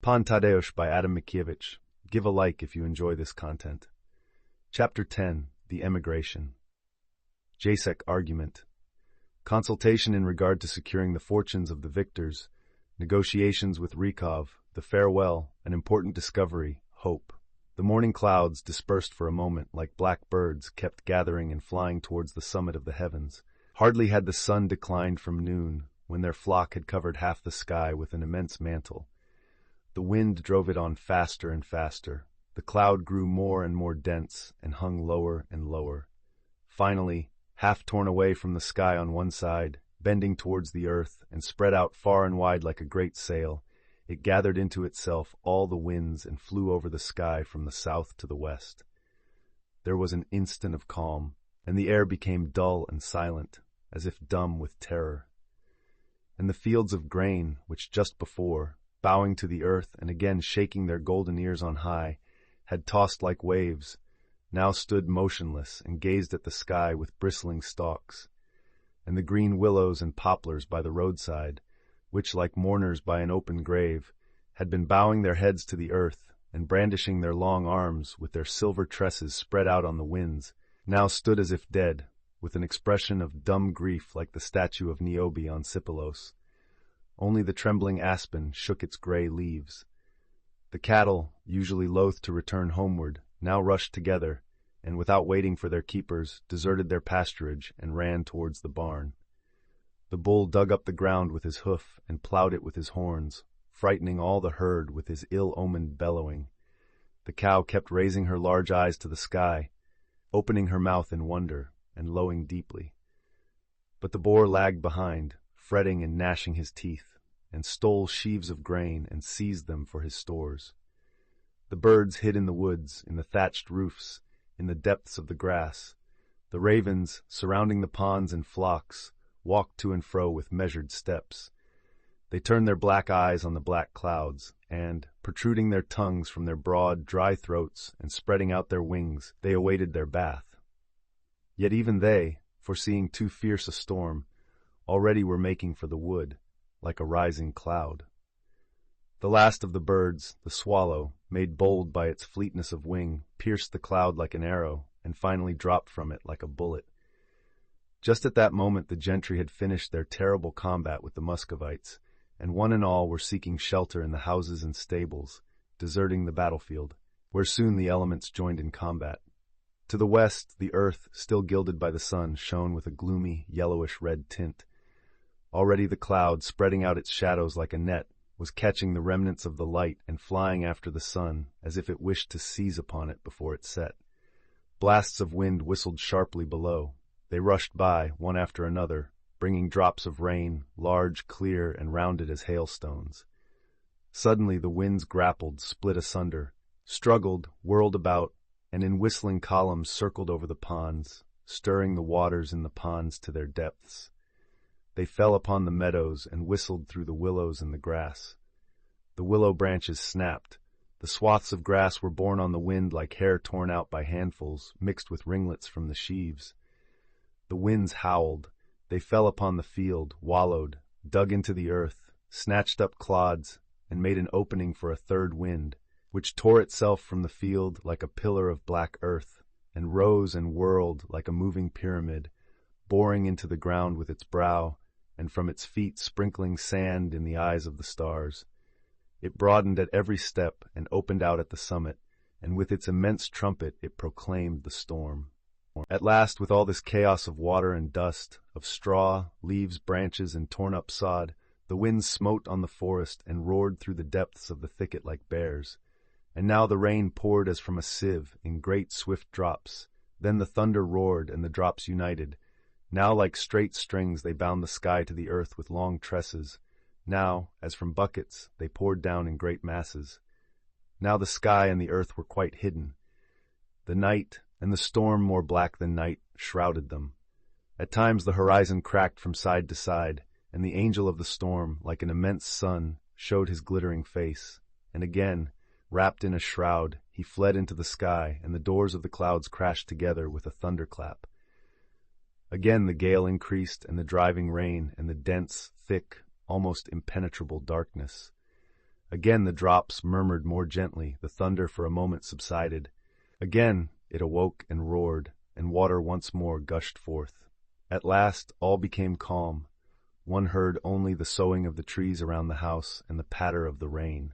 Pan Tadeusz by Adam Mickiewicz. Give a like if you enjoy this content. Chapter 10. The Emigration. Jacek Argument. Consultation in regard to securing the fortunes of the victors, negotiations with Rykov, the farewell, an important discovery, hope. The morning clouds, dispersed for a moment like black birds, kept gathering and flying towards the summit of the heavens. Hardly had the sun declined from noon, when their flock had covered half the sky with an immense mantle. The wind drove it on faster and faster. The cloud grew more and more dense and hung lower and lower. Finally, half torn away from the sky on one side, bending towards the earth and spread out far and wide like a great sail, it gathered into itself all the winds and flew over the sky from the south to the west. There was an instant of calm, and the air became dull and silent, as if dumb with terror. And the fields of grain, which just before, bowing to the earth and again shaking their golden ears on high, had tossed like waves, now stood motionless and gazed at the sky with bristling stalks. And the green willows and poplars by the roadside, which, like mourners by an open grave, had been bowing their heads to the earth and brandishing their long arms with their silver tresses spread out on the winds, now stood as if dead, with an expression of dumb grief like the statue of Niobe on Sipylos. Only the trembling aspen shook its gray leaves. The cattle, usually loath to return homeward, now rushed together, and without waiting for their keepers, deserted their pasturage and ran towards the barn. The bull dug up the ground with his hoof and plowed it with his horns, frightening all the herd with his ill-omened bellowing. The cow kept raising her large eyes to the sky, opening her mouth in wonder, and lowing deeply. But the boar lagged behind, fretting and gnashing his teeth, and stole sheaves of grain and seized them for his stores. The birds hid in the woods, in the thatched roofs, in the depths of the grass. The ravens, surrounding the ponds in flocks, walked to and fro with measured steps. They turned their black eyes on the black clouds, and, protruding their tongues from their broad, dry throats and spreading out their wings, they awaited their bath. Yet even they, foreseeing too fierce a storm, already were making for the wood, like a rising cloud. The last of the birds, the swallow, made bold by its fleetness of wing, pierced the cloud like an arrow, and finally dropped from it like a bullet. Just at that moment the gentry had finished their terrible combat with the Muscovites, and one and all were seeking shelter in the houses and stables, deserting the battlefield, where soon the elements joined in combat. To the west, the earth, still gilded by the sun, shone with a gloomy, yellowish-red tint. Already the cloud, spreading out its shadows like a net, was catching the remnants of the light and flying after the sun, as if it wished to seize upon it before it set. Blasts of wind whistled sharply below. They rushed by, one after another, bringing drops of rain, large, clear, and rounded as hailstones. Suddenly the winds grappled, split asunder, struggled, whirled about, and in whistling columns circled over the ponds, stirring the waters in the ponds to their depths. They fell upon the meadows and whistled through the willows and the grass. The willow branches snapped. The swaths of grass were borne on the wind like hair torn out by handfuls, mixed with ringlets from the sheaves. The winds howled. They fell upon the field, wallowed, dug into the earth, snatched up clods, and made an opening for a third wind, which tore itself from the field like a pillar of black earth, and rose and whirled like a moving pyramid, boring into the ground with its brow, and from its feet sprinkling sand in the eyes of the stars. It broadened at every step and opened out at the summit, and with its immense trumpet it proclaimed the storm. At last, with all this chaos of water and dust, of straw, leaves, branches, and torn-up sod, the winds smote on the forest and roared through the depths of the thicket like bears. And now the rain poured as from a sieve, in great swift drops. Then the thunder roared, and the drops united. Now like straight strings they bound the sky to the earth with long tresses. Now, as from buckets, they poured down in great masses. Now the sky and the earth were quite hidden. The night, and the storm more black than night, shrouded them. At times the horizon cracked from side to side, and the angel of the storm, like an immense sun, showed his glittering face. And again, wrapped in a shroud, he fled into the sky, and the doors of the clouds crashed together with a thunderclap. Again the gale increased, and the driving rain, and the dense, thick, almost impenetrable darkness. Again the drops murmured more gently, the thunder for a moment subsided. Again it awoke and roared, and water once more gushed forth. At last all became calm. One heard only the soughing of the trees around the house and the patter of the rain.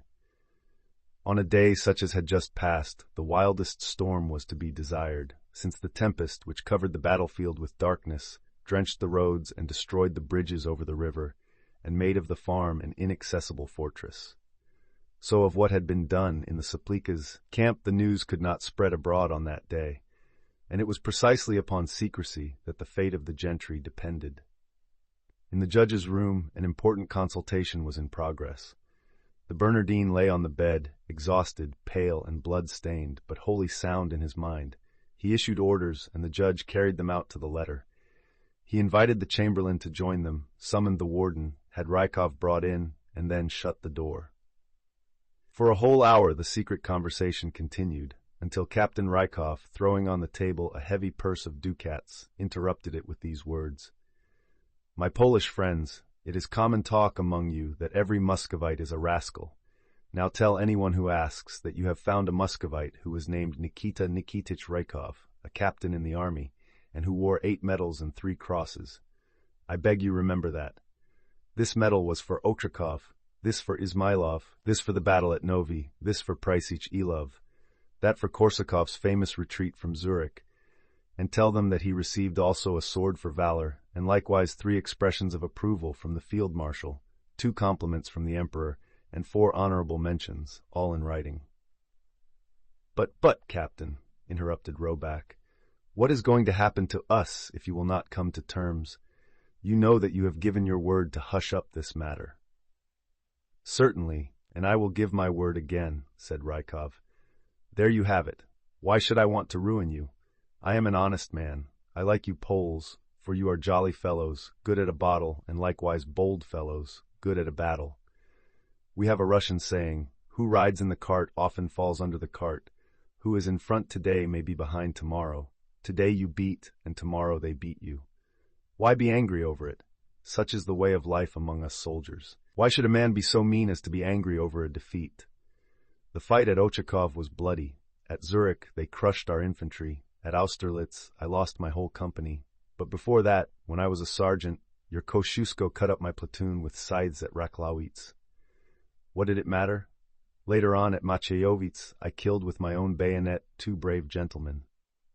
On a day such as had just passed, the wildest storm was to be desired, since the tempest which covered the battlefield with darkness, drenched the roads and destroyed the bridges over the river, and made of the farm an inaccessible fortress. So of what had been done in the Soplicas camp the news could not spread abroad on that day, and it was precisely upon secrecy that the fate of the gentry depended. In the judge's room an important consultation was in progress. The Bernardine lay on the bed, exhausted, pale, and blood-stained, but wholly sound in his mind. He issued orders, and the judge carried them out to the letter. He invited the chamberlain to join them, summoned the warden, had Rykov brought in, and then shut the door. For a whole hour the secret conversation continued, until Captain Rykov, throwing on the table a heavy purse of ducats, interrupted it with these words: "My Polish friends, it is common talk among you that every Muscovite is a rascal. Now tell anyone who asks that you have found a Muscovite who was named Nikita Nikitich Rykov, a captain in the army, and who wore 8 medals and 3 crosses. I beg you remember that. This medal was for Otrikov, this for Izmailov, this for the battle at Novi, this for Prysich Ilov, that for Korsakov's famous retreat from Zurich, and tell them that he received also a sword for valor, and likewise 3 expressions of approval from the field marshal, 2 compliments from the emperor, and 4 honorable mentions, all in writing." But, Captain," interrupted Roback, "what is going to happen to us if you will not come to terms? You know that you have given your word to hush up this matter." "Certainly, and I will give my word again," said Rykov. "There you have it. Why should I want to ruin you? I am an honest man. I like you Poles, for you are jolly fellows, good at a bottle, and likewise bold fellows, good at a battle. We have a Russian saying, 'Who rides in the cart often falls under the cart. Who is in front today may be behind tomorrow. Today you beat, and tomorrow they beat you.' Why be angry over it? Such is the way of life among us soldiers. Why should a man be so mean as to be angry over a defeat? The fight at Ochakov was bloody. At Zurich they crushed our infantry. At Austerlitz I lost my whole company. But before that, when I was a sergeant, your Kosciuszko cut up my platoon with scythes at Raklowitz. What did it matter? Later on at Maciejowicz I killed with my own bayonet 2 brave gentlemen.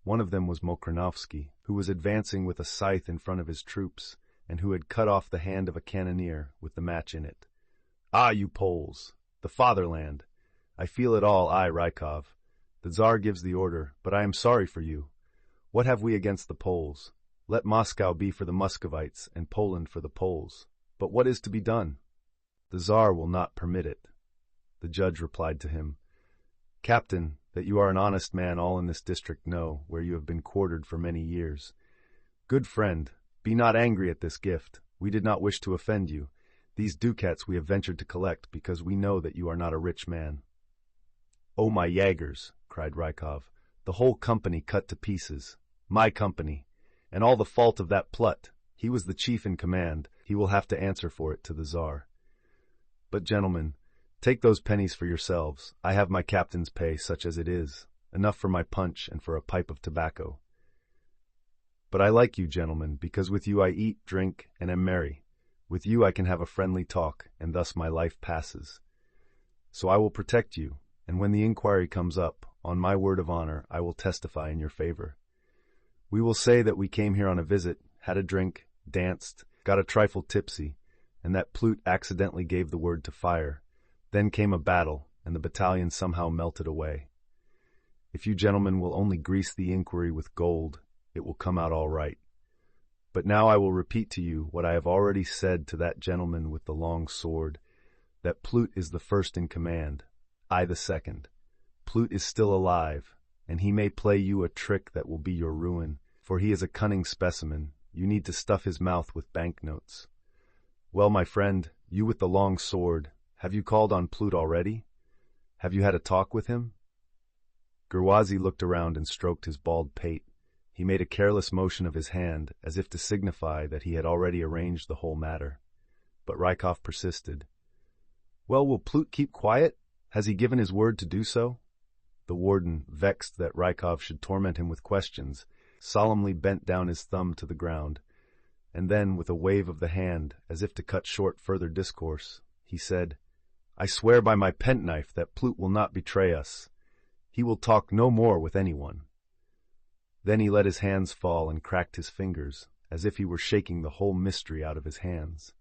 One of them was Mokranowski, who was advancing with a scythe in front of his troops, and who had cut off the hand of a cannoneer with the match in it. Ah, you Poles! The fatherland! I feel it all, I, Rykov. The Tsar gives the order, but I am sorry for you. What have we against the Poles? Let Moscow be for the Muscovites, and Poland for the Poles. But what is to be done? The Tsar will not permit it." The judge replied to him, "Captain, that you are an honest man all in this district know, where you have been quartered for many years. Good friend, be not angry at this gift. We did not wish to offend you. These ducats we have ventured to collect because we know that you are not a rich man." "Oh, my Jaegers!" cried Rykov. "The whole company cut to pieces. My company. And all the fault of that Plut. He was the chief in command. He will have to answer for it to the Tsar. But, gentlemen, take those pennies for yourselves. I have my captain's pay, such as it is, enough for my punch and for a pipe of tobacco. But I like you, gentlemen, because with you I eat, drink, and am merry. With you I can have a friendly talk, and thus my life passes. So I will protect you, and when the inquiry comes up, on my word of honor, I will testify in your favor. We will say that we came here on a visit, had a drink, danced, got a trifle tipsy, and that Plut accidentally gave the word to fire. Then came a battle, and the battalion somehow melted away. If you gentlemen will only grease the inquiry with gold, it will come out all right. But now I will repeat to you what I have already said to that gentleman with the long sword, that Plut is the first in command, I the second. Plut is still alive, and he may play you a trick that will be your ruin, for he is a cunning specimen. You need to stuff his mouth with banknotes. Well, my friend, you with the long sword, have you called on Plut already? Have you had a talk with him?" Gerwazy looked around and stroked his bald pate. He made a careless motion of his hand, as if to signify that he had already arranged the whole matter. But Rykov persisted. Well, will Plut keep quiet? Has he given his word to do so? The warden, vexed that Rykov should torment him with questions, solemnly bent down his thumb to the ground, and then, with a wave of the hand, as if to cut short further discourse, he said, I swear by my penknife that Plut will not betray us. He will talk no more with anyone. Then he let his hands fall and cracked his fingers, as if he were shaking the whole mystery out of his hands.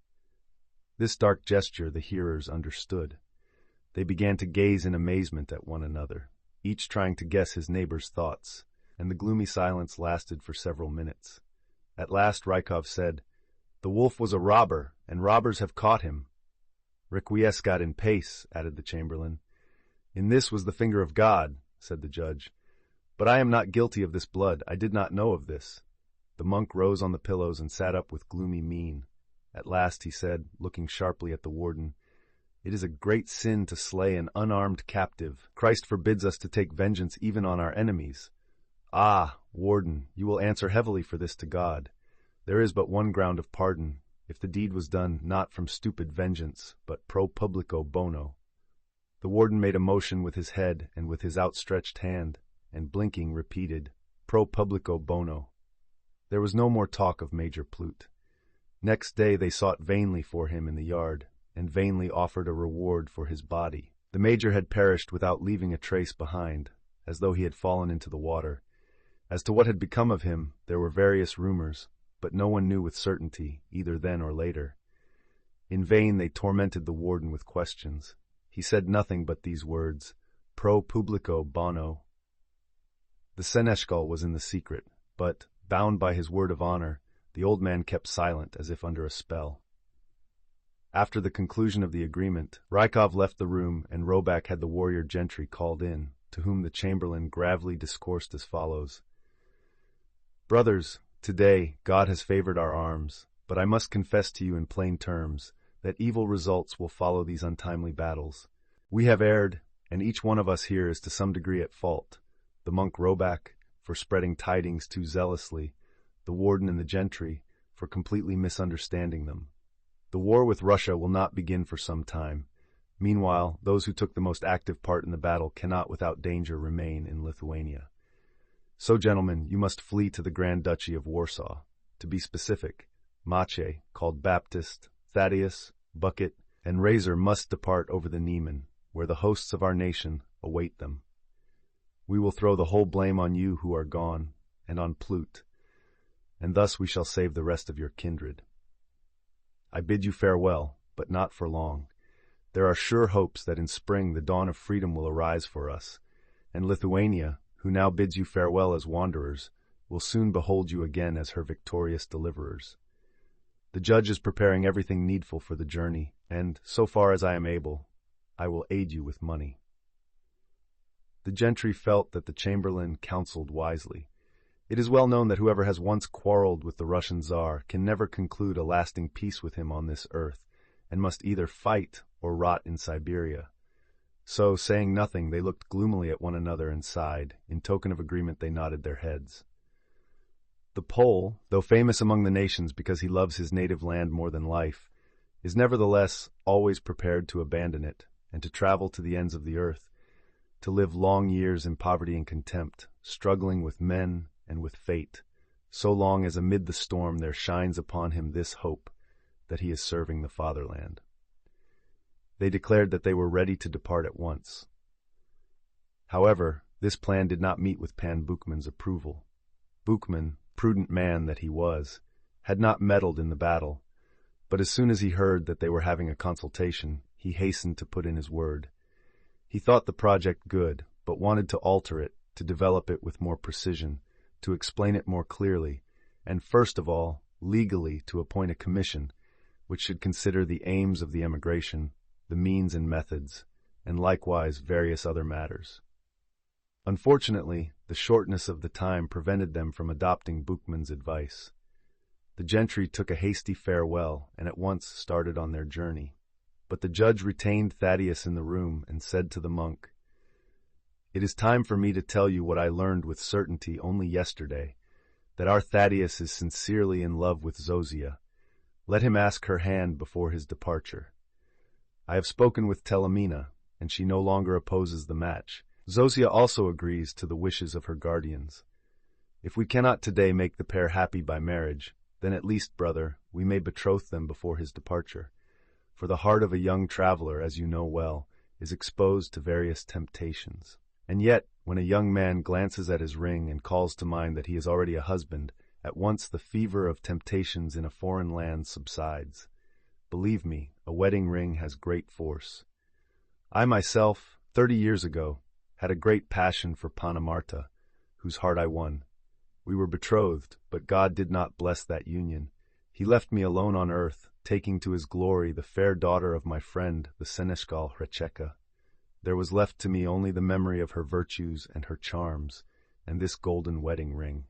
This dark gesture the hearers understood. They began to gaze in amazement at one another, each trying to guess his neighbor's thoughts, and the gloomy silence lasted for several minutes. At last Rykov said, The wolf was a robber, and robbers have caught him. Requiescat in pace, added the chamberlain. In this was the finger of God, said the judge. But I am not guilty of this blood. I did not know of this. The monk rose on the pillows and sat up with gloomy mien. At last he said, looking sharply at the warden, It is a great sin to slay an unarmed captive. Christ forbids us to take vengeance even on our enemies. Ah, warden, you will answer heavily for this to God. There is but one ground of pardon, if the deed was done not from stupid vengeance, but pro publico bono. The warden made a motion with his head and with his outstretched hand, and blinking repeated, Pro publico bono. There was no more talk of Major Plut. Next day they sought vainly for him in the yard, and vainly offered a reward for his body. The major had perished without leaving a trace behind, as though he had fallen into the water. As to what had become of him, there were various rumors, but no one knew with certainty, either then or later. In vain they tormented the warden with questions. He said nothing but these words, Pro publico bono. The seneschal was in the secret, but, bound by his word of honor, the old man kept silent as if under a spell. After the conclusion of the agreement, Rykov left the room and Roback had the warrior gentry called in, to whom the chamberlain gravely discoursed as follows. Brothers, today God has favored our arms, but I must confess to you in plain terms that evil results will follow these untimely battles. We have erred, and each one of us here is to some degree at fault. The monk Roback, for spreading tidings too zealously, the warden and the gentry, for completely misunderstanding them. The war with Russia will not begin for some time. Meanwhile, those who took the most active part in the battle cannot without danger remain in Lithuania. So, gentlemen, you must flee to the Grand Duchy of Warsaw. To be specific, Maciej, called Baptist, Thaddeus, Bucket, and Razor must depart over the Niemen, where the hosts of our nation await them. We will throw the whole blame on you who are gone, and on Plut, and thus we shall save the rest of your kindred. I bid you farewell, but not for long. There are sure hopes that in spring the dawn of freedom will arise for us, and Lithuania, who now bids you farewell as wanderers, will soon behold you again as her victorious deliverers. The judge is preparing everything needful for the journey, and, so far as I am able, I will aid you with money. The gentry felt that the chamberlain counseled wisely. It is well known that whoever has once quarreled with the Russian Tsar can never conclude a lasting peace with him on this earth, and must either fight or rot in Siberia. So, saying nothing, they looked gloomily at one another and sighed. In token of agreement they nodded their heads. The Pole, though famous among the nations because he loves his native land more than life, is nevertheless always prepared to abandon it, and to travel to the ends of the earth, to live long years in poverty and contempt, struggling with men and with fate, so long as amid the storm there shines upon him this hope, that he is serving the fatherland. They declared that they were ready to depart at once. However, this plan did not meet with Pan Boukman's approval. Boukman, prudent man that he was, had not meddled in the battle, but as soon as he heard that they were having a consultation, he hastened to put in his word. He thought the project good, but wanted to alter it, to develop it with more precision, to explain it more clearly, and first of all, legally to appoint a commission, which should consider the aims of the emigration, the means and methods, and likewise various other matters. Unfortunately, the shortness of the time prevented them from adopting Boukman's advice. The gentry took a hasty farewell and at once started on their journey. But the judge retained Thaddeus in the room and said to the monk, "It is time for me to tell you what I learned with certainty only yesterday, that our Thaddeus is sincerely in love with Zosia. Let him ask her hand before his departure." I have spoken with Telemina, and she no longer opposes the match. Zosia also agrees to the wishes of her guardians. If we cannot today make the pair happy by marriage, then at least, brother, we may betroth them before his departure. For the heart of a young traveler, as you know well, is exposed to various temptations. And yet, when a young man glances at his ring and calls to mind that he is already a husband, at once the fever of temptations in a foreign land subsides. Believe me, a wedding ring has great force. I myself, 30 years ago, had a great passion for Panna Marta, whose heart I won. We were betrothed, but God did not bless that union. He left me alone on earth, taking to his glory the fair daughter of my friend, the seneschal Hrecheka. There was left to me only the memory of her virtues and her charms, and this golden wedding ring.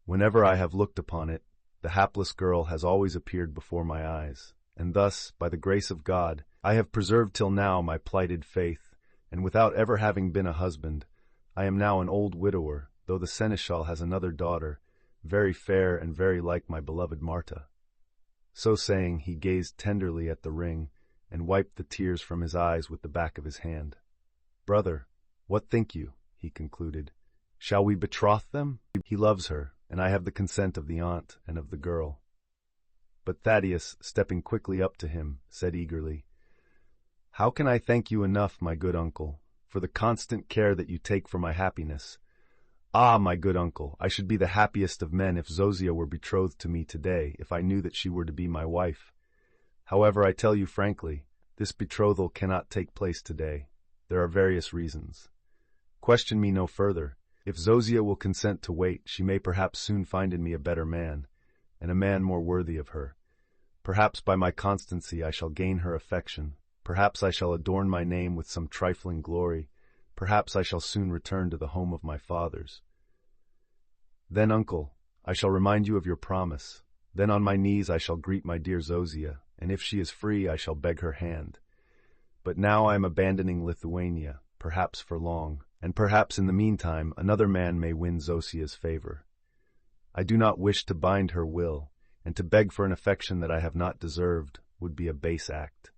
Whenever I have looked upon it, the hapless girl has always appeared before my eyes, and thus, by the grace of God, I have preserved till now my plighted faith, and without ever having been a husband, I am now an old widower, though the seneschal has another daughter, very fair and very like my beloved Marta. So saying, he gazed tenderly at the ring, and wiped the tears from his eyes with the back of his hand. Brother, what think you? He concluded. Shall we betroth them? He loves her, and I have the consent of the aunt and of the girl. But Thaddeus, stepping quickly up to him, said eagerly, How can I thank you enough, my good uncle, for the constant care that you take for my happiness? Ah, my good uncle, I should be the happiest of men if Zosia were betrothed to me today, if I knew that she were to be my wife. However, I tell you frankly, this betrothal cannot take place today. There are various reasons. Question me no further. If Zosia will consent to wait, she may perhaps soon find in me a better man, and a man more worthy of her. Perhaps by my constancy I shall gain her affection. Perhaps I shall adorn my name with some trifling glory. Perhaps I shall soon return to the home of my fathers. Then, uncle, I shall remind you of your promise. Then on my knees I shall greet my dear Zosia, and if she is free I shall beg her hand. But now I am abandoning Lithuania, perhaps for long, and perhaps in the meantime another man may win Zosia's favor. I do not wish to bind her will, and to beg for an affection that I have not deserved would be a base act.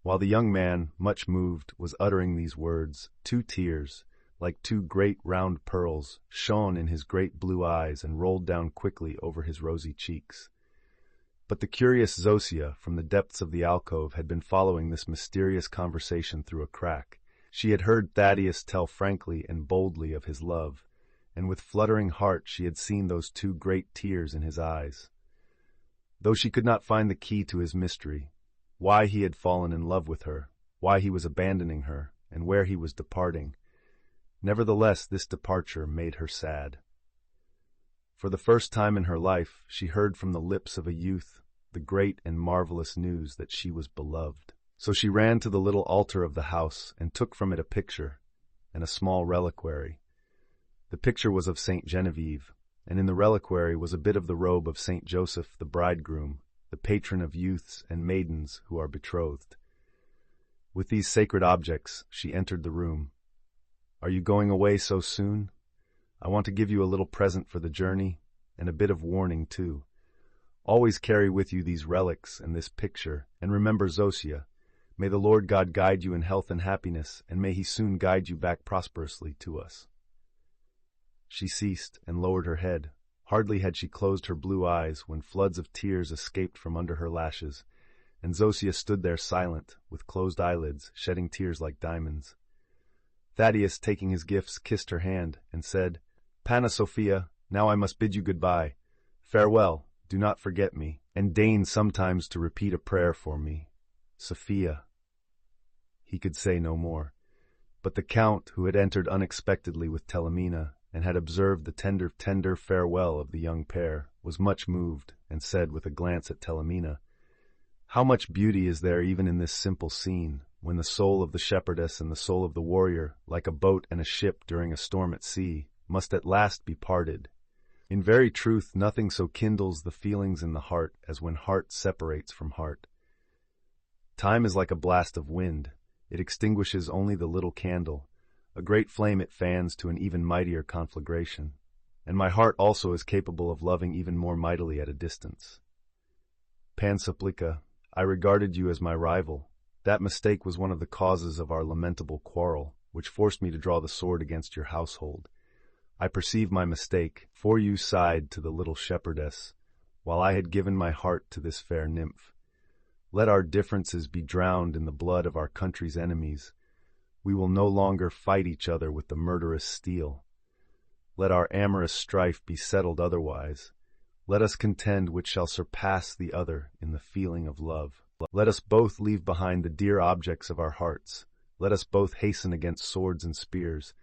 While the young man, much moved, was uttering these words, 2 tears, like 2 great round pearls, shone in his great blue eyes and rolled down quickly over his rosy cheeks. But the curious Zosia, from the depths of the alcove, had been following this mysterious conversation through a crack. She had heard Thaddeus tell frankly and boldly of his love, and with fluttering heart she had seen those 2 great tears in his eyes. Though she could not find the key to his mystery, why he had fallen in love with her, why he was abandoning her, and where he was departing, nevertheless this departure made her sad. For the first time in her life she heard from the lips of a youth the great and marvelous news that she was beloved. So she ran to the little altar of the house and took from it a picture and a small reliquary. The picture was of Saint Genevieve, and in the reliquary was a bit of the robe of Saint Joseph the bridegroom, the patron of youths and maidens who are betrothed. With these sacred objects she entered the room. Are you going away so soon? I want to give you a little present for the journey, and a bit of warning too. Always carry with you these relics and this picture, and remember Zosia. May the Lord God guide you in health and happiness, and may he soon guide you back prosperously to us. She ceased and lowered her head. Hardly had she closed her blue eyes when floods of tears escaped from under her lashes, and Zosia stood there silent, with closed eyelids, shedding tears like diamonds. Thaddeus, taking his gifts, kissed her hand, and said, Panna Sophia, now I must bid you goodbye. Farewell, do not forget me, and deign sometimes to repeat a prayer for me. Sophia. He could say no more, but the Count, who had entered unexpectedly with Telemina, and had observed the tender farewell of the young pair, was much moved, and said with a glance at Telemina, How much beauty is there even in this simple scene, when the soul of the shepherdess and the soul of the warrior, like a boat and a ship during a storm at sea, must at last be parted. In very truth, nothing so kindles the feelings in the heart as when heart separates from heart. Time is like a blast of wind. It extinguishes only the little candle. A great flame it fans to an even mightier conflagration, and my heart also is capable of loving even more mightily at a distance. Pan Soplica, I regarded you as my rival. That mistake was one of the causes of our lamentable quarrel, which forced me to draw the sword against your household. I perceive my mistake, for you sighed to the little shepherdess, while I had given my heart to this fair nymph. Let our differences be drowned in the blood of our country's enemies. We will no longer fight each other with the murderous steel. Let our amorous strife be settled otherwise. Let us contend which shall surpass the other in the feeling of love. Let us both leave behind the dear objects of our hearts. Let us both hasten against swords and spears.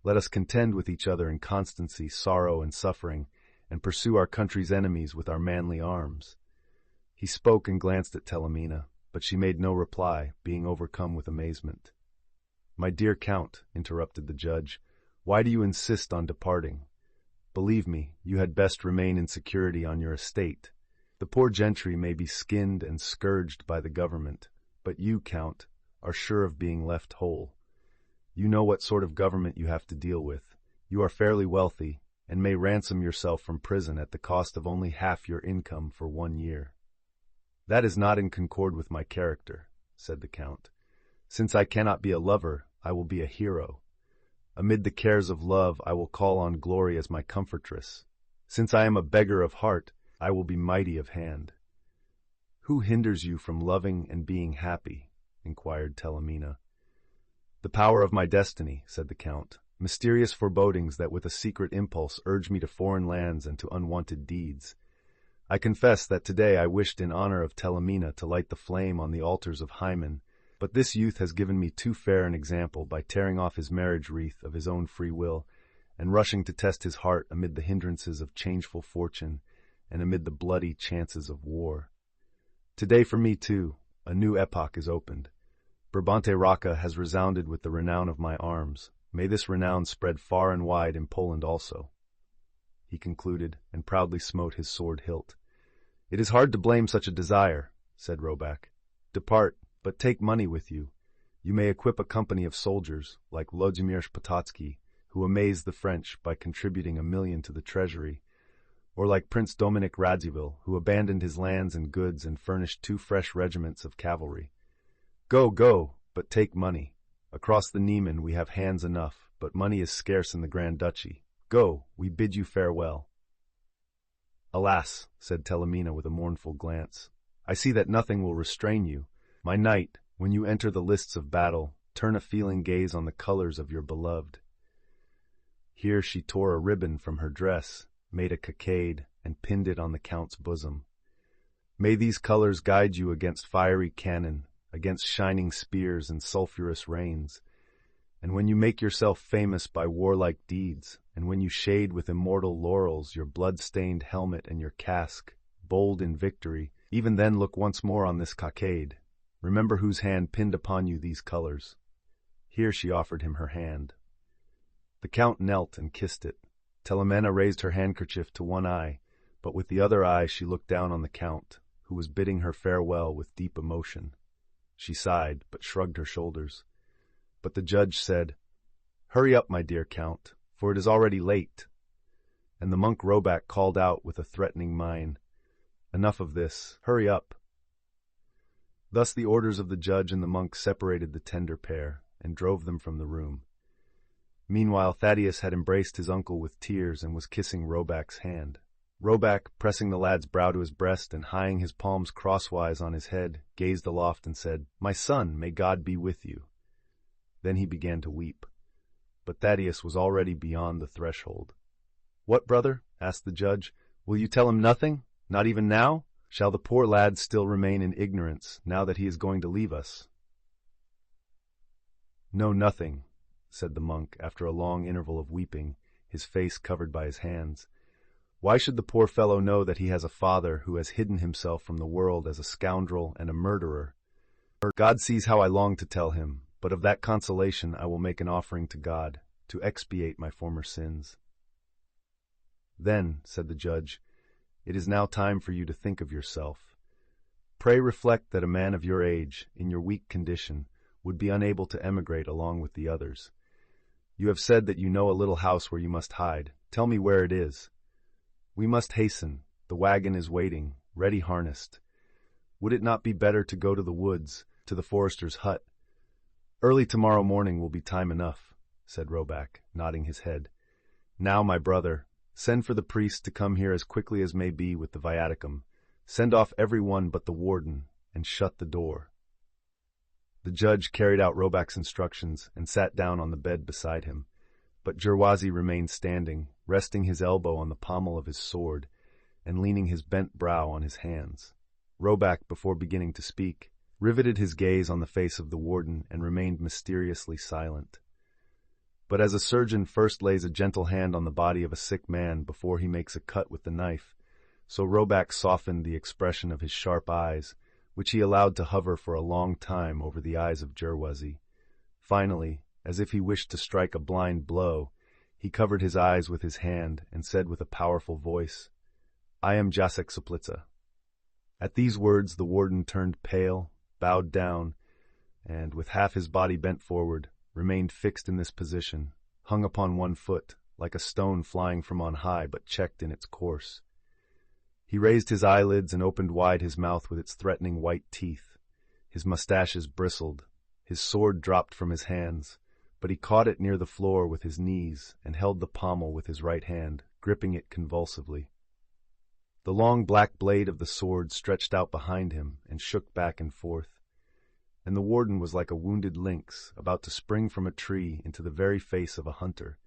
Let us contend with each other in constancy, sorrow, and suffering, and pursue our country's enemies with our manly arms. He spoke and glanced at Telemina, but she made no reply, being overcome with amazement. My dear Count, interrupted the judge, why do you insist on departing? Believe me, you had best remain in security on your estate. The poor gentry may be skinned and scourged by the government, but you, Count, are sure of being left whole. You know what sort of government you have to deal with. You are fairly wealthy, and may ransom yourself from prison at the cost of only half your income for 1 year. That is not in concord with my character, said the Count. Since I cannot be a lover, I will be a hero. Amid the cares of love, I will call on glory as my comfortress. Since I am a beggar of heart, I will be mighty of hand. Who hinders you from loving and being happy? Inquired Telemina. The power of my destiny, said the Count. Mysterious forebodings that with a secret impulse urge me to foreign lands and to unwanted deeds. I confess that today I wished in honor of Telemina to light the flame on the altars of Hymen, but this youth has given me too fair an example by tearing off his marriage wreath of his own free will and rushing to test his heart amid the hindrances of changeful fortune and amid the bloody chances of war. Today for me, too, a new epoch is opened. Brabante Rocca has resounded with the renown of my arms. May this renown spread far and wide in Poland also. He concluded, and proudly smote his sword hilt. It is hard to blame such a desire, said Roback. Depart, but take money with you. You may equip a company of soldiers, like Włodzimierz Potocki, who amazed the French by contributing 1 million to the treasury, or like Prince Dominic Radziwill, who abandoned his lands and goods and furnished 2 fresh regiments of cavalry. Go, go, but take money. Across the Niemen we have hands enough, but money is scarce in the Grand Duchy. Go, we bid you farewell. Alas, said Telemina with a mournful glance, I see that nothing will restrain you. My knight, when you enter the lists of battle, turn a feeling gaze on the colors of your beloved. Here she tore a ribbon from her dress, made a cockade, and pinned it on the Count's bosom. May these colors guide you against fiery cannon, against shining spears and sulphurous rains. And when you make yourself famous by warlike deeds, and when you shade with immortal laurels your blood-stained helmet and your casque, bold in victory, even then look once more on this cockade. Remember whose hand pinned upon you these colors. Here she offered him her hand. The Count knelt and kissed it. Telemena raised her handkerchief to one eye, but with the other eye she looked down on the Count, who was bidding her farewell with deep emotion. She sighed, but shrugged her shoulders. But the judge said, Hurry up, my dear Count, for it is already late. And the monk Roback called out with a threatening mien, Enough of this, hurry up. Thus the orders of the judge and the monk separated the tender pair, and drove them from the room. Meanwhile Thaddeus had embraced his uncle with tears and was kissing Roback's hand. Roback, pressing the lad's brow to his breast and hiding his palms crosswise on his head, gazed aloft and said, My son, may God be with you. Then he began to weep. But Thaddeus was already beyond the threshold. What, brother? Asked the judge. Will you tell him nothing? Not even now? Shall the poor lad still remain in ignorance, now that he is going to leave us? No, nothing, said the monk, after a long interval of weeping, his face covered by his hands. Why should the poor fellow know that he has a father who has hidden himself from the world as a scoundrel and a murderer? God sees how I long to tell him, but of that consolation I will make an offering to God, to expiate my former sins. Then, said the judge, it is now time for you to think of yourself. Pray reflect that a man of your age, in your weak condition, would be unable to emigrate along with the others. You have said that you know a little house where you must hide. Tell me where it is. We must hasten. The wagon is waiting, ready harnessed. Would it not be better to go to the woods, to the forester's hut. "Early tomorrow morning will be time enough," said Roback, nodding his head. "Now, my brother, send for the priest to come here as quickly as may be with the viaticum. Send off every one but the warden, and shut the door." The judge carried out Roback's instructions and sat down on the bed beside him, but Gerwazi remained standing, resting his elbow on the pommel of his sword and leaning his bent brow on his hands. Roback, before beginning to speak, riveted his gaze on the face of the warden and remained mysteriously silent. But as a surgeon first lays a gentle hand on the body of a sick man before he makes a cut with the knife, so Roback softened the expression of his sharp eyes, which he allowed to hover for a long time over the eyes of Gerwazi. Finally, as if he wished to strike a blind blow, he covered his eyes with his hand and said with a powerful voice, "I am Tadeusz Soplica." At these words the warden turned pale, bowed down, and, with half his body bent forward, remained fixed in this position, hung upon one foot, like a stone flying from on high but checked in its course. He raised his eyelids and opened wide his mouth with its threatening white teeth. His mustaches bristled. His sword dropped from his hands, but he caught it near the floor with his knees and held the pommel with his right hand, gripping it convulsively. The long black blade of the sword stretched out behind him and shook back and forth, and the warden was like a wounded lynx about to spring from a tree into the very face of a hunter.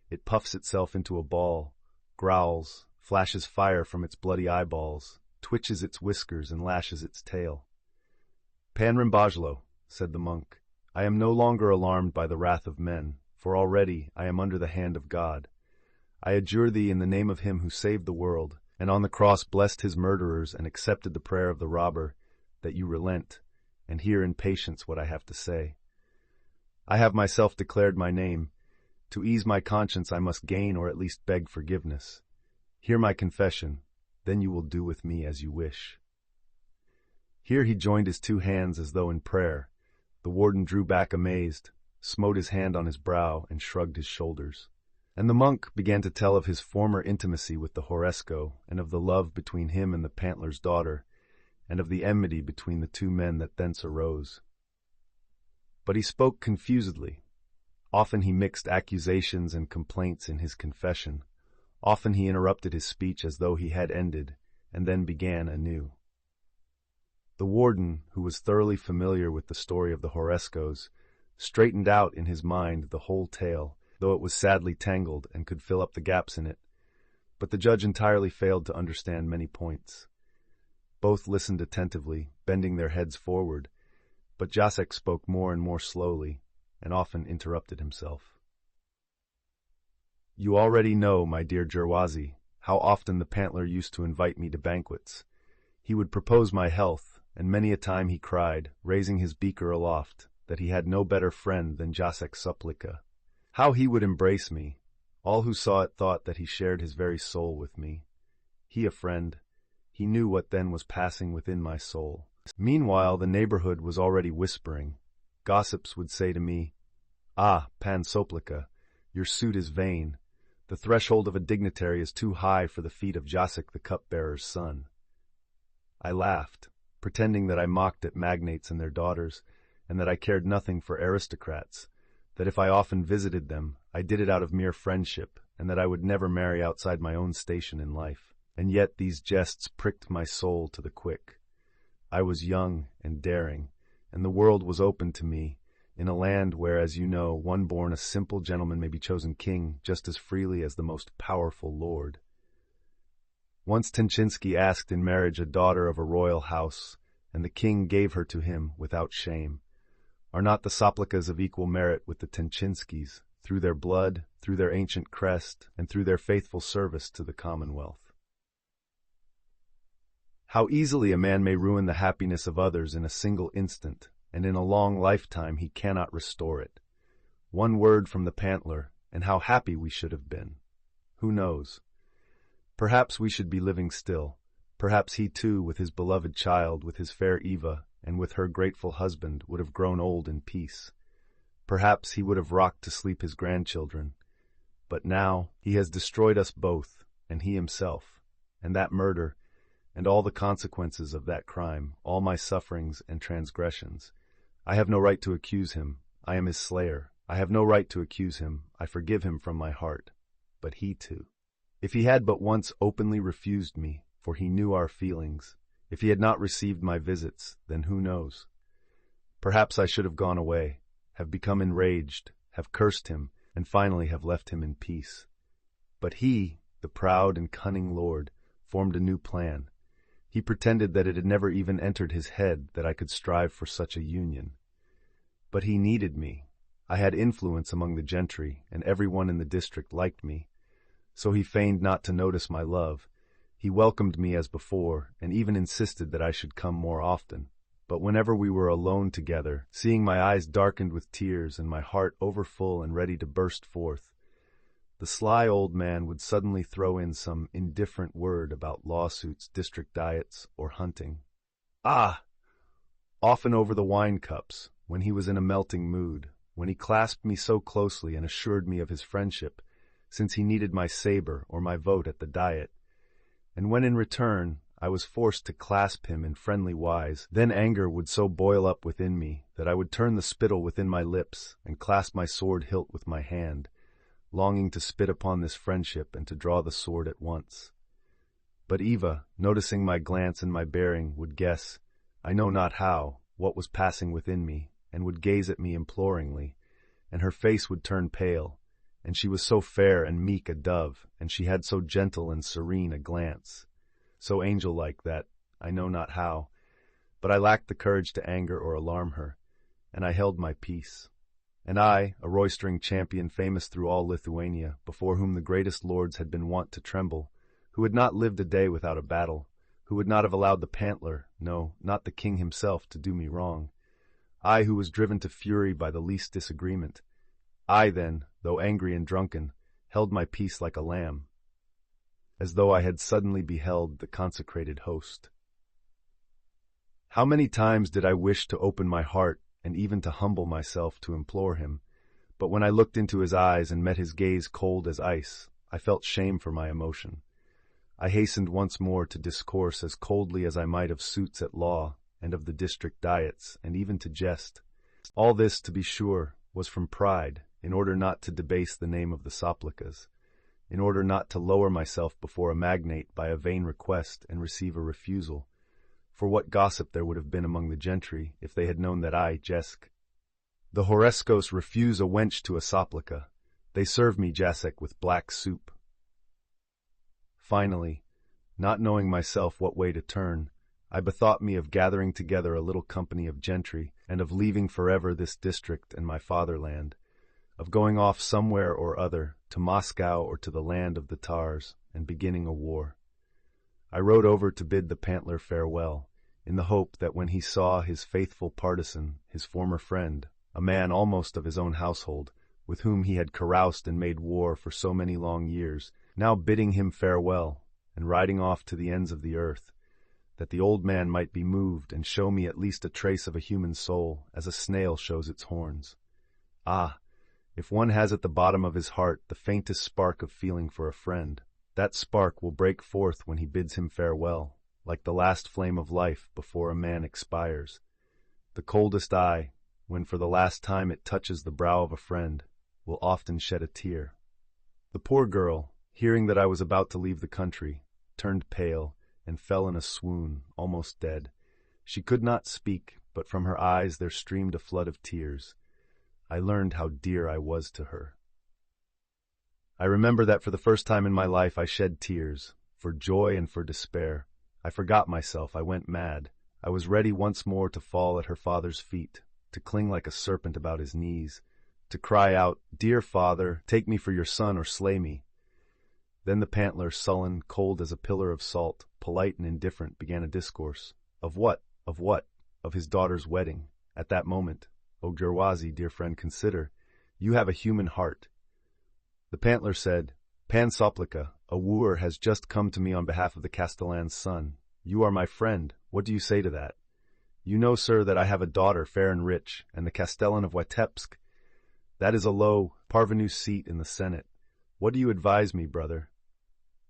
It puffs itself into a ball, growls, flashes fire from its bloody eyeballs, twitches its whiskers and lashes its tail. "Pan Rimbajlo," said the monk, "I am no longer alarmed by the wrath of men, for already I am under the hand of God. I adjure thee in the name of him who saved the world, and on the cross blessed his murderers and accepted the prayer of the robber, that you relent, and hear in patience what I have to say. I have myself declared my name. To ease my conscience I must gain or at least beg forgiveness. Hear my confession, then you will do with me as you wish." Here he joined his two hands as though in prayer. The warden drew back amazed, smote his hand on his brow, and shrugged his shoulders. And the monk began to tell of his former intimacy with the Horeszko, and of the love between him and the Pantler's daughter, and of the enmity between the two men that thence arose. But he spoke confusedly. Often he mixed accusations and complaints in his confession. Often he interrupted his speech as though he had ended, and then began anew. The warden, who was thoroughly familiar with the story of the Horeszkos, straightened out in his mind the whole tale, though it was sadly tangled and could fill up the gaps in it. But the judge entirely failed to understand many points. Both listened attentively, bending their heads forward, but Jacek spoke more and more slowly, and often interrupted himself. "You already know, my dear Gerwazi, how often the Pantler used to invite me to banquets. He would propose my health, and many a time he cried, raising his beaker aloft, that he had no better friend than Tadeusz Soplica. How he would embrace me! All who saw it thought that he shared his very soul with me. He a friend, he knew what then was passing within my soul. Meanwhile the neighborhood was already whispering. Gossips would say to me, 'Ah, Pan Soplica, your suit is vain. The threshold of a dignitary is too high for the feet of Jacek the cupbearer's son.' I laughed, pretending that I mocked at magnates and their daughters, and that I cared nothing for aristocrats, that if I often visited them, I did it out of mere friendship, and that I would never marry outside my own station in life. And yet these jests pricked my soul to the quick. I was young and daring, and the world was open to me, in a land where, as you know, one born a simple gentleman may be chosen king just as freely as the most powerful lord. Once Tenchinski asked in marriage a daughter of a royal house, and the king gave her to him without shame. Are not the Soplicas of equal merit with the Tenchinskis, through their blood, through their ancient crest, and through their faithful service to the Commonwealth? How easily a man may ruin the happiness of others in a single instant, and in a long lifetime he cannot restore it. One word from the Pantler, and how happy we should have been. Who knows? Perhaps we should be living still. Perhaps he too, with his beloved child, with his fair Eva, and with her grateful husband, would have grown old in peace. Perhaps he would have rocked to sleep his grandchildren. But now he has destroyed us both, and he himself, and that murder, and all the consequences of that crime, all my sufferings and transgressions. I have no right to accuse him. I am his slayer. I have no right to accuse him. I forgive him from my heart. But he too. If he had but once openly refused me, for he knew our feelings, if he had not received my visits, then who knows? Perhaps I should have gone away, have become enraged, have cursed him, and finally have left him in peace. But he, the proud and cunning lord, formed a new plan. He pretended that it had never even entered his head that I could strive for such a union. But he needed me. I had influence among the gentry, and everyone in the district liked me. So he feigned not to notice my love. He welcomed me as before, and even insisted that I should come more often. But whenever we were alone together, seeing my eyes darkened with tears and my heart overfull and ready to burst forth, the sly old man would suddenly throw in some indifferent word about lawsuits, district diets, or hunting. Ah! Often over the wine cups, when he was in a melting mood, when he clasped me so closely and assured me of his friendship, since he needed my saber or my vote at the diet, and when in return I was forced to clasp him in friendly wise, then anger would so boil up within me that I would turn the spittle within my lips and clasp my sword hilt with my hand, longing to spit upon this friendship and to draw the sword at once. But Eva, noticing my glance and my bearing, would guess, I know not how, what was passing within me, and would gaze at me imploringly, and her face would turn pale, and she was so fair and meek a dove, and she had so gentle and serene a glance, so angel-like that, I know not how, but I lacked the courage to anger or alarm her, and I held my peace. And I, a roistering champion famous through all Lithuania, before whom the greatest lords had been wont to tremble, who had not lived a day without a battle, who would not have allowed the pantler, no, not the king himself, to do me wrong, I who was driven to fury by the least disagreement, I then, though angry and drunken, held my peace like a lamb, as though I had suddenly beheld the consecrated host. How many times did I wish to open my heart and even to humble myself to implore him, but when I looked into his eyes and met his gaze cold as ice, I felt shame for my emotion. I hastened once more to discourse as coldly as I might of suits at law and of the district diets, and even to jest. All this, to be sure, was from pride, in order not to debase the name of the Soplicas, in order not to lower myself before a magnate by a vain request and receive a refusal. For what gossip there would have been among the gentry if they had known that I, Jesk, the Horeszkos, refuse a wench to a Soplica. They serve me, Jacek, with black soup. Finally, not knowing myself what way to turn, I bethought me of gathering together a little company of gentry, and of leaving forever this district and my fatherland, of going off somewhere or other, to Moscow or to the land of the Tars, and beginning a war. I rode over to bid the pantler farewell, in the hope that when he saw his faithful partisan, his former friend, a man almost of his own household, with whom he had caroused and made war for so many long years, now bidding him farewell, and riding off to the ends of the earth, that the old man might be moved and show me at least a trace of a human soul, as a snail shows its horns. Ah, if one has at the bottom of his heart the faintest spark of feeling for a friend, that spark will break forth when he bids him farewell, like the last flame of life before a man expires. The coldest eye, when for the last time it touches the brow of a friend, will often shed a tear. The poor girl, hearing that I was about to leave the country, turned pale and fell in a swoon, almost dead. She could not speak, but from her eyes there streamed a flood of tears. I learned how dear I was to her. I remember that for the first time in my life I shed tears, for joy and for despair. I forgot myself, I went mad. I was ready once more to fall at her father's feet, to cling like a serpent about his knees, to cry out, "Dear father, take me for your son or slay me." Then the pantler, sullen, cold as a pillar of salt, polite and indifferent, began a discourse. Of what? Of what? Of his daughter's wedding. At that moment, O Gerwazi, dear friend, consider, you have a human heart. The pantler said, "Pan Soplica, a wooer has just come to me on behalf of the Castellan's son. You are my friend. What do you say to that? You know, sir, that I have a daughter, fair and rich, and the Castellan of Witebsk. That is a low, parvenu seat in the Senate. What do you advise me, brother?"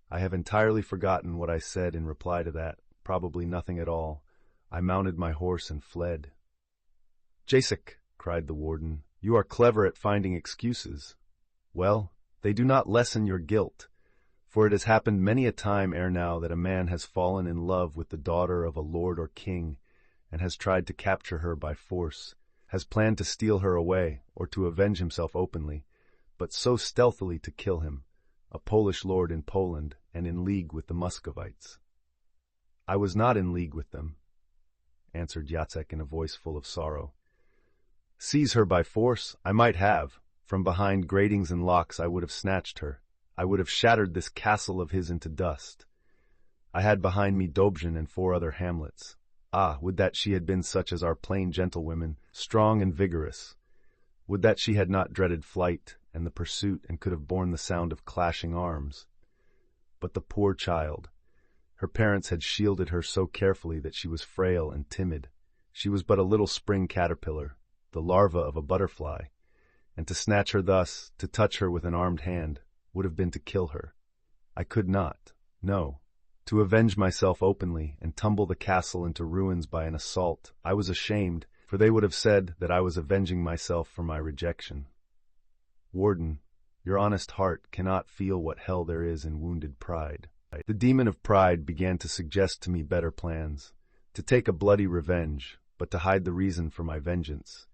I have entirely forgotten what I said in reply to that, probably nothing at all. I mounted my horse and fled. "Jacek," cried the warden, "you are clever at finding excuses. Well, they do not lessen your guilt, for it has happened many a time ere now that a man has fallen in love with the daughter of a lord or king, and has tried to capture her by force, has planned to steal her away, or to avenge himself openly, but so stealthily to kill him, a Polish lord in Poland, and in league with the Muscovites." "I was not in league with them," answered Jacek in a voice full of sorrow. "Seize her by force? I might have. From behind gratings and locks I would have snatched her. I would have shattered this castle of his into dust. I had behind me Dobrzin and 4 other hamlets. Ah, would that she had been such as our plain gentlewomen, strong and vigorous. Would that she had not dreaded flight and the pursuit, and could have borne the sound of clashing arms. But the poor child! Her parents had shielded her so carefully that she was frail and timid. She was but a little spring caterpillar, the larva of a butterfly, and to snatch her thus, to touch her with an armed hand, would have been to kill her. I could not, no. To avenge myself openly and tumble the castle into ruins by an assault, I was ashamed, for they would have said that I was avenging myself for my rejection. Warden, your honest heart cannot feel what hell there is in wounded pride. The demon of pride began to suggest to me better plans, to take a bloody revenge, but to hide the reason for my vengeance,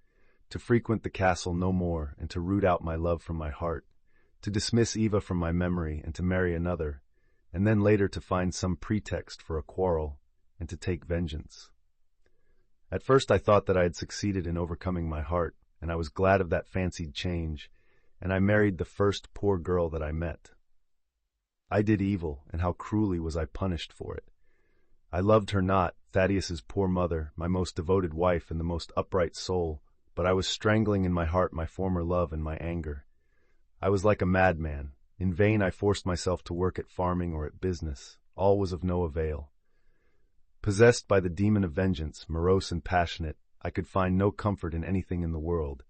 to frequent the castle no more and to root out my love from my heart, to dismiss Eva from my memory and to marry another, and then later to find some pretext for a quarrel and to take vengeance. At first I thought that I had succeeded in overcoming my heart, and I was glad of that fancied change, and I married the first poor girl that I met. I did evil, and how cruelly was I punished for it. I loved her not, Thaddeus's poor mother, my most devoted wife and the most upright soul, but I was strangling in my heart my former love and my anger. I was like a madman. In vain I forced myself to work at farming or at business. All was of no avail. Possessed by the demon of vengeance, morose and passionate, I could find no comfort in anything in the world,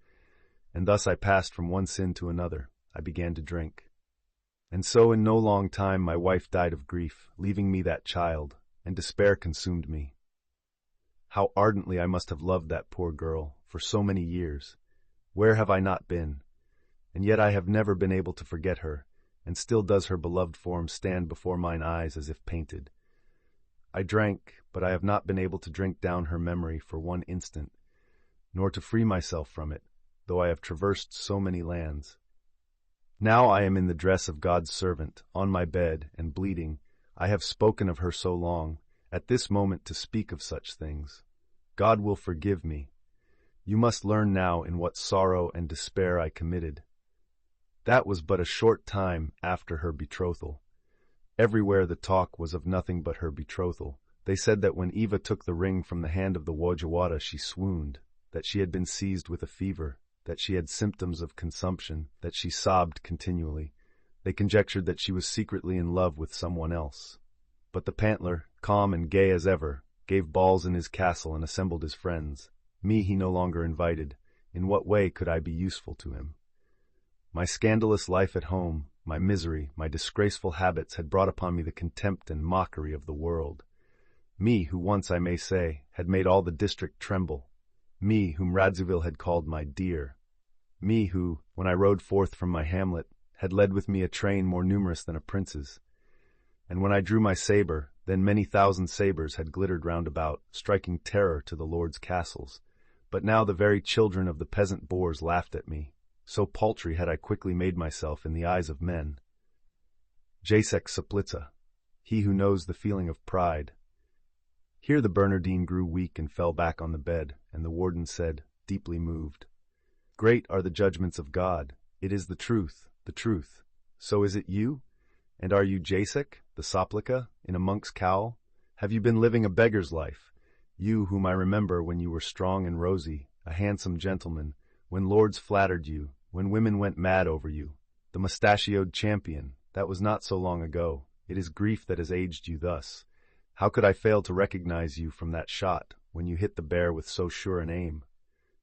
and thus I passed from one sin to another. I began to drink. And so in no long time my wife died of grief, leaving me that child, and despair consumed me. How ardently I must have loved that poor girl, for so many years. Where have I not been? And yet I have never been able to forget her, and still does her beloved form stand before mine eyes as if painted. I drank, but I have not been able to drink down her memory for one instant, nor to free myself from it, though I have traversed so many lands. Now I am in the dress of God's servant, on my bed, and bleeding. I have spoken of her so long, at this moment to speak of such things. God will forgive me. You must learn now in what sorrow and despair I committed. That was but a short time after her betrothal. Everywhere the talk was of nothing but her betrothal. They said that when Eva took the ring from the hand of the Wojewoda she swooned, that she had been seized with a fever, that she had symptoms of consumption, that she sobbed continually. They conjectured that she was secretly in love with someone else. But the Pantler, calm and gay as ever, gave balls in his castle and assembled his friends. Me he no longer invited. In what way could I be useful to him? My scandalous life at home, my misery, my disgraceful habits had brought upon me the contempt and mockery of the world. Me, who once, I may say, had made all the district tremble. Me, whom Radziwill had called my dear. Me, who, when I rode forth from my hamlet, had led with me a train more numerous than a prince's. And when I drew my sabre, then many thousand sabres had glittered round about, striking terror to the lord's castles. But now the very children of the peasant boors laughed at me. So paltry had I quickly made myself in the eyes of men. Jacek Soplica, he who knows the feeling of pride. Here the Bernardine grew weak and fell back on the bed, and the warden said, deeply moved, "Great are the judgments of God. It is the truth, the truth. So is it you? And are you Jacek, the Soplica, in a monk's cowl? Have you been living a beggar's life? You whom I remember when you were strong and rosy, a handsome gentleman, when lords flattered you, when women went mad over you, the mustachioed champion, that was not so long ago. It is grief that has aged you thus. How could I fail to recognize you from that shot, when you hit the bear with so sure an aim?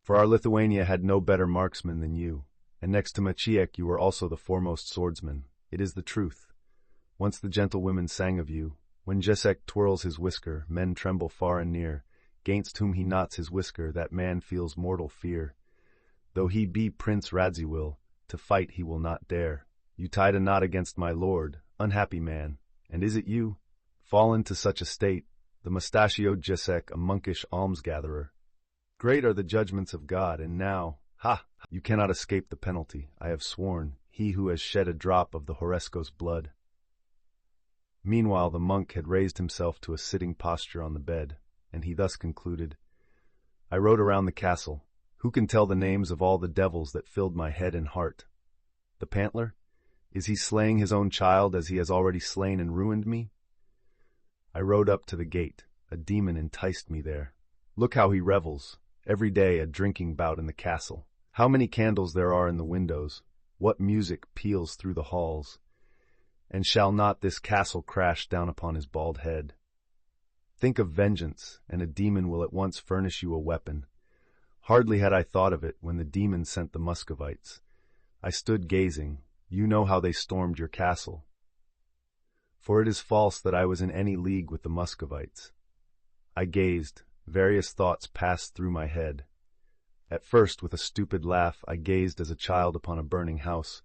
For our Lithuania had no better marksman than you, and next to Maciek you were also the foremost swordsman. It is the truth. Once the gentlewomen sang of you, when Jacek twirls his whisker, men tremble far and near. gainst whom he knots his whisker, that man feels mortal fear. Though he be Prince Radziwill, to fight he will not dare. You tied a knot against my lord, unhappy man, and is it you? Fallen to such a state, the mustachioed Jacek, a monkish almsgatherer. Great are the judgments of God, and now, ha! You cannot escape the penalty. I have sworn, he who has shed a drop of the Horeszkos blood. Meanwhile the monk had raised himself to a sitting posture on the bed, and he thus concluded, I rode around the castle. Who can tell the names of all the devils that filled my head and heart? The Pantler? Is he slaying his own child as he has already slain and ruined me? I rode up to the gate. A demon enticed me there. Look how he revels. Every day a drinking bout in the castle. How many candles there are in the windows. What music peals through the halls. And shall not this castle crash down upon his bald head? Think of vengeance, and a demon will at once furnish you a weapon. Hardly had I thought of it when the demon sent the Muscovites. I stood gazing. You know how they stormed your castle. For it is false that I was in any league with the Muscovites. I gazed. Various thoughts passed through my head. At first, with a stupid laugh, I gazed as a child upon a burning house.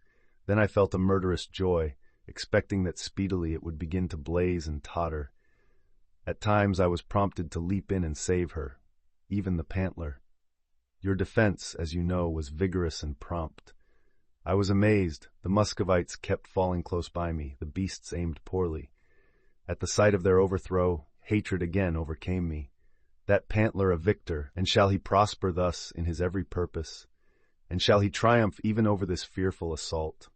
Then I felt a murderous joy, expecting that speedily it would begin to blaze and totter. At times I was prompted to leap in and save her, even the Pantler. Your defense, as you know, was vigorous and prompt. I was amazed. The Muscovites kept falling close by me. The beasts aimed poorly. At the sight of their overthrow, hatred again overcame me. That Pantler a victor, and shall he prosper thus in his every purpose? And shall he triumph even over this fearful assault?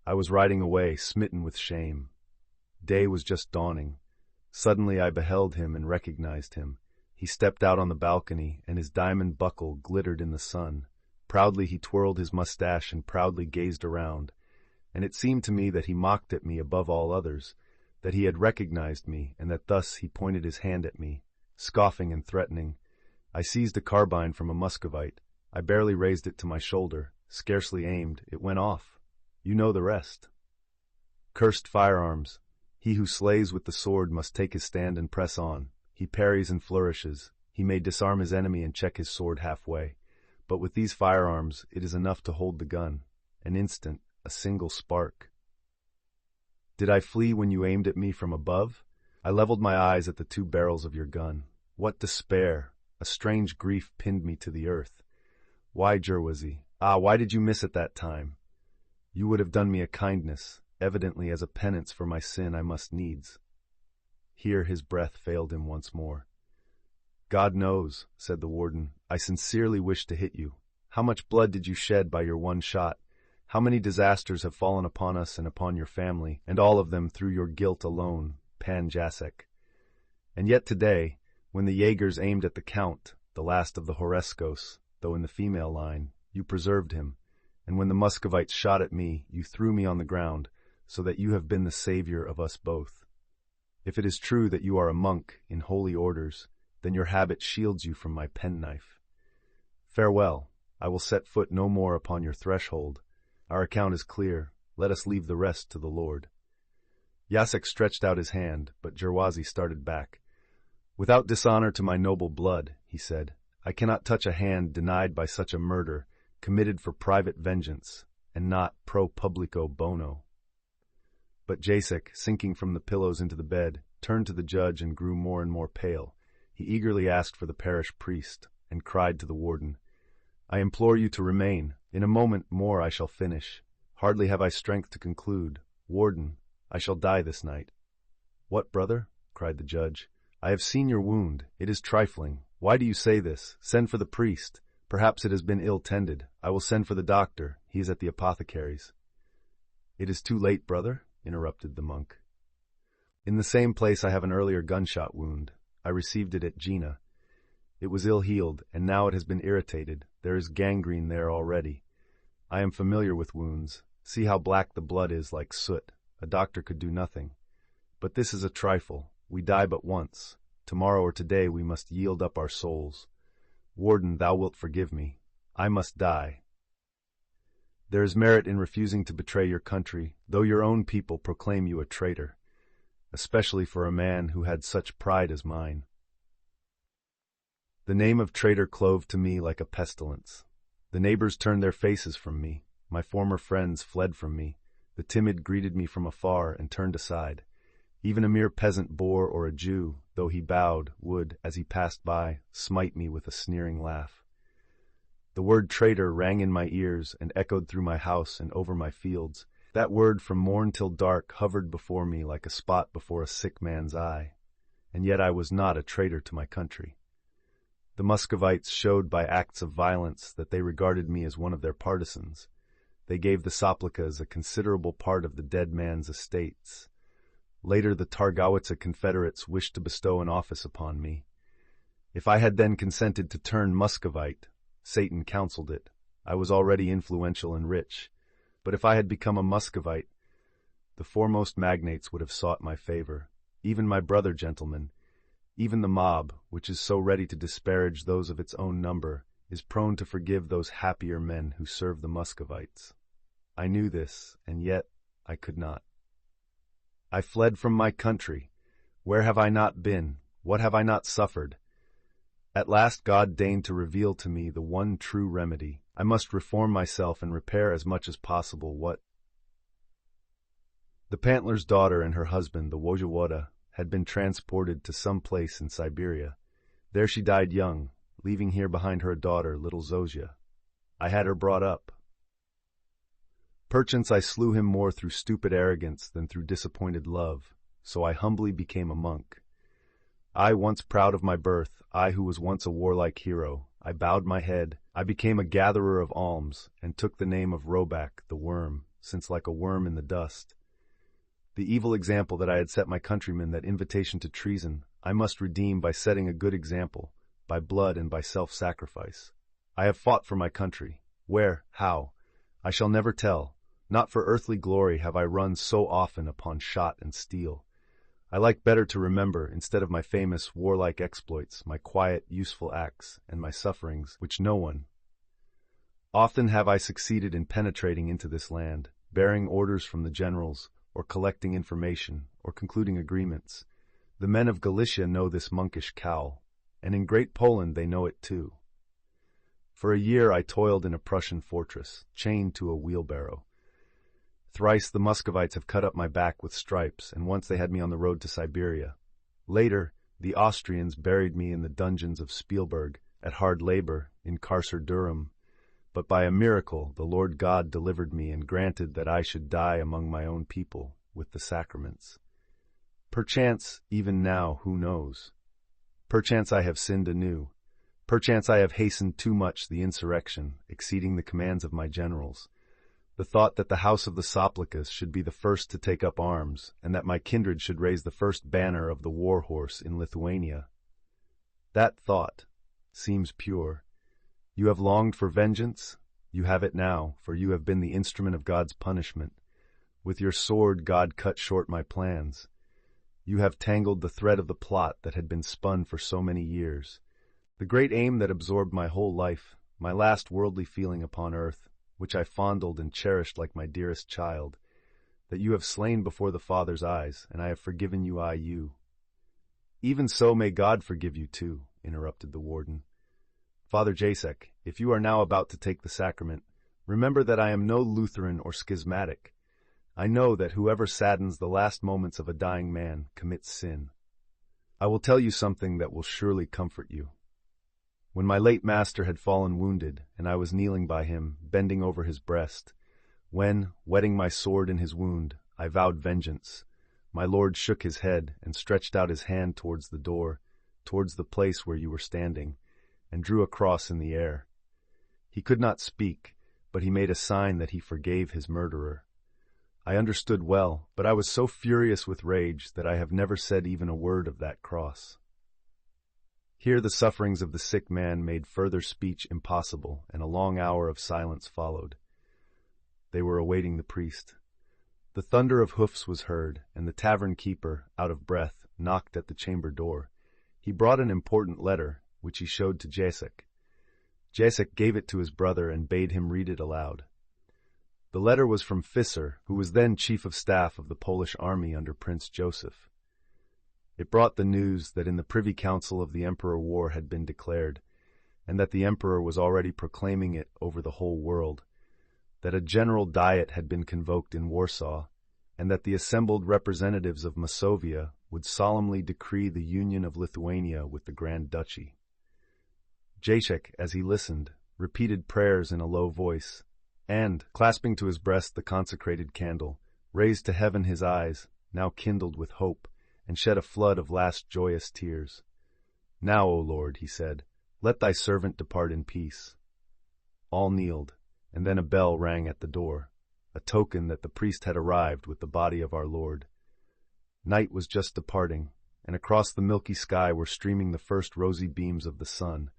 I was riding away, smitten with shame. Day was just dawning. Suddenly I beheld him and recognized him. He stepped out on the balcony, and his diamond buckle glittered in the sun. Proudly he twirled his mustache and proudly gazed around, and it seemed to me that he mocked at me above all others, that he had recognized me, and that thus he pointed his hand at me, scoffing and threatening. I seized a carbine from a Muscovite. I barely raised it to my shoulder, scarcely aimed. It went off. You know the rest. Cursed firearms! He who slays with the sword must take his stand and press on. He parries and flourishes. He may disarm his enemy and check his sword halfway. But with these firearms, it is enough to hold the gun. An instant, a single spark. Did I flee when you aimed at me from above? I leveled my eyes at the two barrels of your gun. What despair! A strange grief pinned me to the earth. Why, Gerwazy? Why did you miss at that time? You would have done me a kindness. Evidently as a penance for my sin I must needs. Here his breath failed him once more. God knows, said the warden, I sincerely wished to hit you. How much blood did you shed by your one shot? How many disasters have fallen upon us and upon your family, and all of them through your guilt alone, Pan Jacek. And yet today, when the Jaegers aimed at the Count, the last of the Horeszkos, though in the female line, you preserved him, and when the Muscovites shot at me, you threw me on the ground, so that you have been the savior of us both. If it is true that you are a monk in holy orders, then your habit shields you from my penknife. Farewell. I will set foot no more upon your threshold. Our account is clear. Let us leave the rest to the Lord. Jacek stretched out his hand, but Gerwazy started back. Without dishonor to my noble blood, he said, I cannot touch a hand denied by such a murder, committed for private vengeance, and not pro publico bono. But Jacek, sinking from the pillows into the bed, turned to the judge and grew more and more pale. He eagerly asked for the parish priest, and cried to the warden, I implore you to remain. In a moment more I shall finish. Hardly have I strength to conclude. Warden, I shall die this night. What, brother? Cried the judge. I have seen your wound. It is trifling. Why do you say this? Send for the priest. Perhaps it has been ill-tended. I will send for the doctor. He is at the apothecary's. It is too late, brother, interrupted the monk. In the same place I have an earlier gunshot wound. I received it at Gina. It was ill-healed, and now it has been irritated. There is gangrene there already. I am familiar with wounds. See how black the blood is, like soot. A doctor could do nothing. But this is a trifle. We die but once. Tomorrow or today we must yield up our souls. Warden, thou wilt forgive me. I must die. There is merit in refusing to betray your country, though your own people proclaim you a traitor, especially for a man who had such pride as mine. The name of traitor clove to me like a pestilence. The neighbors turned their faces from me. My former friends fled from me. The timid greeted me from afar and turned aside. Even a mere peasant boor or a Jew, though he bowed, would, as he passed by, smite me with a sneering laugh. The word traitor rang in my ears and echoed through my house and over my fields. That word from morn till dark hovered before me like a spot before a sick man's eye. And yet I was not a traitor to my country. The Muscovites showed by acts of violence that they regarded me as one of their partisans. They gave the Soplicas a considerable part of the dead man's estates. Later, the Targowica Confederates wished to bestow an office upon me. If I had then consented to turn Muscovite, Satan counseled it. I was already influential and rich. But if I had become a Muscovite, the foremost magnates would have sought my favor. Even my brother gentlemen, even the mob, which is so ready to disparage those of its own number, is prone to forgive those happier men who serve the Muscovites. I knew this, and yet I could not. I fled from my country. Where have I not been? What have I not suffered? At last God deigned to reveal to me the one true remedy. I must reform myself and repair as much as possible what... The Pantler's daughter and her husband, the Wojewoda, had been transported to some place in Siberia. There she died young, leaving here behind her a daughter, little Zozia. I had her brought up. Perchance I slew him more through stupid arrogance than through disappointed love, so I humbly became a monk. I, once proud of my birth, I who was once a warlike hero, I bowed my head, I became a gatherer of alms, and took the name of Roback, the worm, since like a worm in the dust. The evil example that I had set my countrymen, that invitation to treason, I must redeem by setting a good example, by blood and by self-sacrifice. I have fought for my country. Where? How? I shall never tell. Not for earthly glory have I run so often upon shot and steel. I like better to remember, instead of my famous warlike exploits, my quiet, useful acts, and my sufferings, which no one. Often have I succeeded in penetrating into this land, bearing orders from the generals, or collecting information, or concluding agreements. The men of Galicia know this monkish cowl, and in Great Poland they know it too. For a year I toiled in a Prussian fortress, chained to a wheelbarrow. Thrice the Muscovites have cut up my back with stripes, and once they had me on the road to Siberia. Later, the Austrians buried me in the dungeons of Spielberg, at hard labor, in Carcer Durham. But by a miracle the Lord God delivered me and granted that I should die among my own people, with the sacraments. Perchance, even now, who knows? Perchance I have sinned anew. Perchance I have hastened too much the insurrection, exceeding the commands of my generals. The thought that the house of the Soplicas should be the first to take up arms, and that my kindred should raise the first banner of the war horse in Lithuania. That thought seems pure. You have longed for vengeance? You have it now, for you have been the instrument of God's punishment. With your sword God cut short my plans. You have tangled the thread of the plot that had been spun for so many years. The great aim that absorbed my whole life, my last worldly feeling upon earth, which I fondled and cherished like my dearest child, that you have slain before the Father's eyes, and I have forgiven you, you. Even so may God forgive you too, interrupted the warden. Father Jacek, if you are now about to take the sacrament, remember that I am no Lutheran or schismatic. I know that whoever saddens the last moments of a dying man commits sin. I will tell you something that will surely comfort you. When my late master had fallen wounded, and I was kneeling by him, bending over his breast, when, wetting my sword in his wound, I vowed vengeance, my lord shook his head and stretched out his hand towards the door, towards the place where you were standing, and drew a cross in the air. He could not speak, but he made a sign that he forgave his murderer. I understood well, but I was so furious with rage that I have never said even a word of that cross. Here the sufferings of the sick man made further speech impossible, and a long hour of silence followed. They were awaiting the priest. The thunder of hoofs was heard, and the tavern keeper, out of breath, knocked at the chamber door. He brought an important letter, which he showed to Jacek. Jacek gave it to his brother and bade him read it aloud. The letter was from Fisser, who was then chief of staff of the Polish army under Prince Joseph. It brought the news that in the Privy Council of the Emperor war had been declared, and that the Emperor was already proclaiming it over the whole world, that a general diet had been convoked in Warsaw, and that the assembled representatives of Masovia would solemnly decree the union of Lithuania with the Grand Duchy. Jacek, as he listened, repeated prayers in a low voice, and, clasping to his breast the consecrated candle, raised to heaven his eyes, now kindled with hope, and shed a flood of last joyous tears. "Now, O Lord," he said, "let thy servant depart in peace." All kneeled, and then a bell rang at the door, a token that the priest had arrived with the body of our Lord. Night was just departing, and across the milky sky were streaming the first rosy beams of the sun.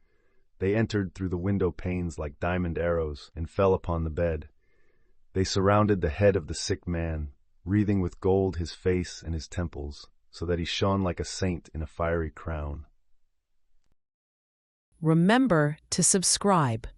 They entered through the window panes like diamond arrows and fell upon the bed. They surrounded the head of the sick man, wreathing with gold his face and his temples, so that he shone like a saint in a fiery crown. Remember to subscribe.